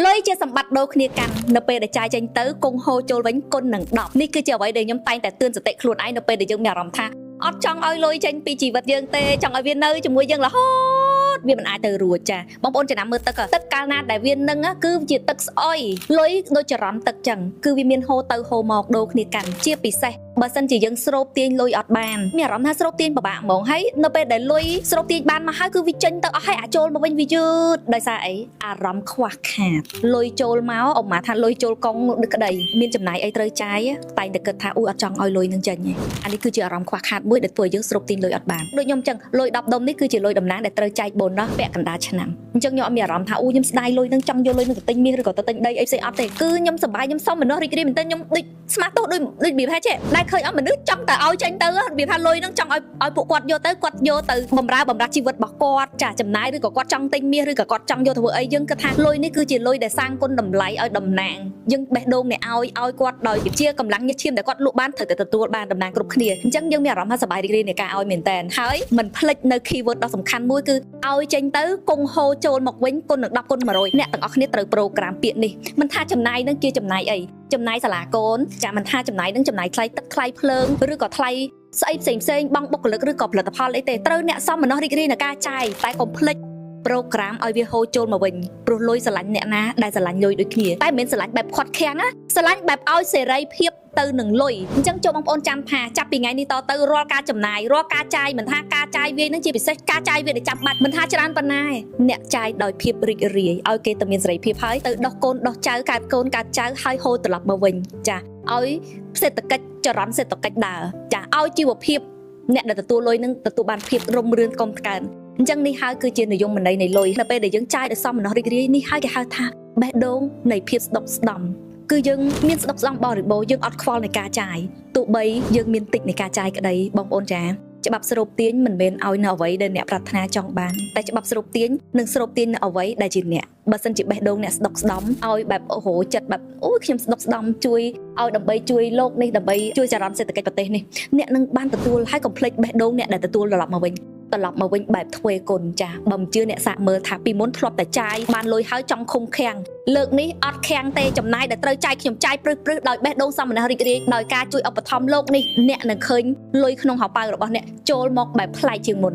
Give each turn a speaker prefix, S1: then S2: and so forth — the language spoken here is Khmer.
S1: លុយជាសម្បត្តិដូរគ្នាកាន់នៅពេលដែលចាយចេញទៅគង់ហូរចូលវិញគុណនឹង10នេះគឺជាអ្វីដែលខ្ញុំតែងតែទឿនសតិខ្លួនឯងនៅពេលដែលយើងមានអារម្មណ៍ថាអត់ចង់ឲ្យលុយចេញពីជីវិតយើងទេចង់ឲ្យវានៅជាមួយយើងរហូតវាមិនអាចទៅរួចចាបងប្អូនចំណាំមើលទឹកកាលណាដែលវានឹងគឺជាទឹកស្អុយលុយដូចចរន្តទឹកចឹងគឺវាមានហូរទៅហូរមកដូរគ្នាកាន់ជាពិសេសបើសិនជាយើងស្រូបទាញលុយអត់បានមានអារម្មណ៍ថាស្រូបទាញពិបាកហ្មងហើយនៅពេលដែលលុយស្រូបទាញបានមកហើយគឺវាចេញទៅអស់ហើយអាចចូលមកវិញវាយឺតដោយសារអីអារម្មណ៍ខ្វះខាតលុយចូលមកអមថាលុយចូលកង់នឹកក្តីមានចំណាយអីត្រូវចាយតែងតែគិតថាអត់ចង់ឲ្យលុយនឹងចេញអានេះគឺជាអារម្មណ៍ខ្វះខាតមួយដែលធ្វើឲ្យយើងស្រូបទាញលុយអត់បានដូចខ្ញុំចឹងលុយ10ដុំនេះគឺជាលុយតំណាងដែលត្រូវចែកបូនណោះពាក់កណ្ដាលឆ្នាំអញ្ចឹងខ្ញុំអត់មានអារម្មណ៍ថាខ្ញុំស្ដាយលុយនឹងចង់យកលុយនឹងទៅទិញមាសឬក៏ទៅទិញដីអីផ្សេងអត់ទេគឺខ្ញុំសប្បាយខ្ញុំសុំមនុស្សរីករាយមែនតើខ្ញុំដូចស្មាតទោសដូចវាថាចេះដែលឃើញអត់មនុស្សចង់តែឲ្យចេញទៅវាថាលុយនឹងចង់ឲ្យពួកគាត់យកទៅបំរើជីវិតរបស់គាត់ចាចំណាយឬក៏គាត់ចង់ទិញមាសឬក៏គាត់ចង់យកទៅធ្វើអីយើងគិតថាលុយនេះគឺជាលុយដែលសាងគុណតម្លៃឲ្យតំណាងយើងបេះដូងនេះឲ្យគាត់ដោយជាកម្លាំងញើសឈាមដែលគាត់លក់បានត្រូវតែទទួលបានតំណាងគ្រប់គ្នាអញ្ចឹងយើងមានអារម្មណ៍ថាសប្បាយរីករាយនៃការឲ្យមែនតើហើយមិនភ្លេចនៅ keyword ដ៏សំខាន់មួយគឺឲ្យចេញទៅគង់ហូរចូលមកវិញគុណនឹង10គុណ100អ្នកទាំងអស់គ្នាត្រូវប្រូក្រាមពាក្យនេះមិនថាចំណាយនឹងជាចំណាយអីចំណាយសាលាកូនចាមិនថាចំណាយនឹងចំណាយថ្លៃទឹកថ្លៃភ្លើងឬក៏ថ្លៃស្អីផ្សេងបង់បុគ្គលិកឬក៏ផលិតផលអីទេត្រូវអ្នកសមមនុស្សរីករាយនឹងការចាយតែកុំភ្លេចប្រូក្រាមឲ្យវាហូរចូលមកវិញព្រោះលុយស្រឡាញ់អ្នកណាដែលស្រឡាញ់លុយដូចគ្នាតែមិនមែនស្រឡាញ់បែបខាត់ខាំងណាស្រឡាញ់បែបឲ្យសេរីភាពទៅនឹងលុយអញ្ចឹងចូលបងប្អូនចាំថាចាប់ពីថ្ងៃនេះតទៅរាល់ការចំណាយរាល់ការចាយមិនថាការចាយវានឹងជាពិសេសការចាយវាដែលចាំបាច់មិនថាច្រើនប៉ុណ្ណាអ្នកចាយដោយភាពរីករាយឲ្យគេទៅមានសេរីភាពហើយទៅដោះកូនដោះចៅកើតកូនកើតចៅហើយហូរត្រឡប់មកវិញចាឲ្យសេដ្ឋកិច្ចចរន្តសេដ្ឋកិច្ចដើរចាឲ្យជីវភាពអ្នកដែលទទួលលុយនឹងទទួលបានភាពរុងរឿងកុំថ្កើងអញ្ចឹងនេះហើយគឺជានិយមន័យនៃលុយនៅពេលដែលយើងចាយដោយសមមនុស្សរីករាយនេះហើយគេហៅថាបេះដូងនៃភាពស្ដុកស្ដំគឺយើងមានស្ដុកស្ដំបរិបូរណ៍យើងអត់ខ្វល់នៃការចាយទោះបីយើងមានតិចនៃការចាយក្តីបងប្អូនចាច្បាប់ស្រូបទាញមិនមែនឲ្យនៅអ្វីដែលអ្នកប្រាថ្នាចង់បានតែច្បាប់ស្រូបទាញនឹងស្រូបទាញនៅអ្វីដែលជាអ្នកបើសិនជាបេះដូងអ្នកស្ដុកស្ដំឲ្យបែបអូហូចិត្តបែបអូខ្ញុំស្ដុកស្ដំជួយឲ្យដើម្បីជួយលោកនេះដើម្បីជួយចរន្តសេដ្ឋកិច្ចប្រទេសនេះអ្នកនឹងបានទទួលហើយកុំភ្លេចបេះដូងអ្នកដែលទទួលត្រឡប់មកវិញបែបទ្វេគុណចាបើមិនជឿអ្នកសាកមើលថាពីមុនធ្លាប់តែចាយបានលុយហើយចង់ឃុំឃាំងលើកនេះអត់ឃាំងទេចំណាយដែលត្រូវចាយខ្ញុំចាយព្រឹសដោយបេះដូងសមមនុស្សរីករាយដោយការជួយឧបត្ថម្ភលោកនេះអ្នកនឹងឃើញលុយក្នុងហោប៉ៅរបស់អ្នកចូលមកបែបប្លែកជាងមុន